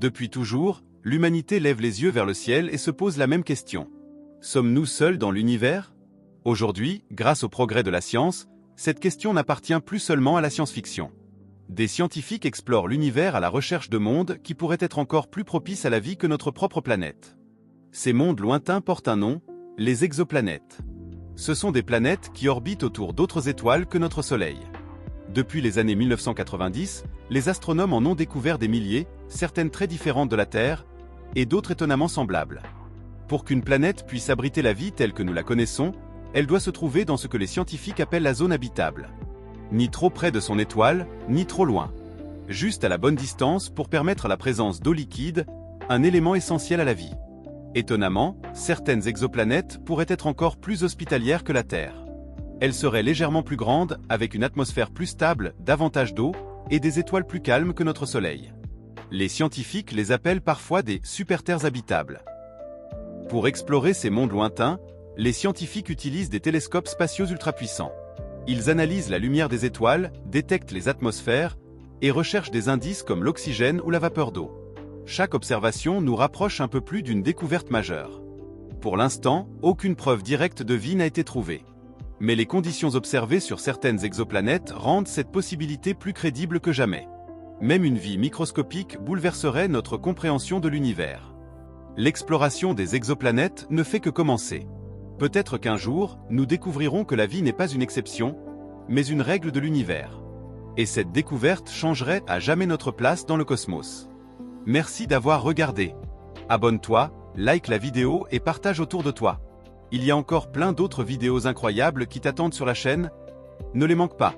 Depuis toujours, l'humanité lève les yeux vers le ciel et se pose la même question. Sommes-nous seuls dans l'univers? Aujourd'hui, grâce au progrès de la science, cette question n'appartient plus seulement à la science-fiction. Des scientifiques explorent l'univers à la recherche de mondes qui pourraient être encore plus propices à la vie que notre propre planète. Ces mondes lointains portent un nom, les exoplanètes. Ce sont des planètes qui orbitent autour d'autres étoiles que notre Soleil. Depuis les années 1990, les astronomes en ont découvert des milliers, certaines très différentes de la Terre, et d'autres étonnamment semblables. Pour qu'une planète puisse abriter la vie telle que nous la connaissons, elle doit se trouver dans ce que les scientifiques appellent la zone habitable. Ni trop près de son étoile, ni trop loin. Juste à la bonne distance pour permettre la présence d'eau liquide, un élément essentiel à la vie. Étonnamment, certaines exoplanètes pourraient être encore plus hospitalières que la Terre. Elles seraient légèrement plus grandes, avec une atmosphère plus stable, davantage d'eau, et des étoiles plus calmes que notre Soleil. Les scientifiques les appellent parfois des super-terres habitables. Pour explorer ces mondes lointains, les scientifiques utilisent des télescopes spatiaux ultrapuissants. Ils analysent la lumière des étoiles, détectent les atmosphères, et recherchent des indices comme l'oxygène ou la vapeur d'eau. Chaque observation nous rapproche un peu plus d'une découverte majeure. Pour l'instant, aucune preuve directe de vie n'a été trouvée. Mais les conditions observées sur certaines exoplanètes rendent cette possibilité plus crédible que jamais. Même une vie microscopique bouleverserait notre compréhension de l'univers. L'exploration des exoplanètes ne fait que commencer. Peut-être qu'un jour, nous découvrirons que la vie n'est pas une exception, mais une règle de l'univers. Et cette découverte changerait à jamais notre place dans le cosmos. Merci d'avoir regardé. Abonne-toi, like la vidéo et partage autour de toi. Il y a encore plein d'autres vidéos incroyables qui t'attendent sur la chaîne. Ne les manque pas.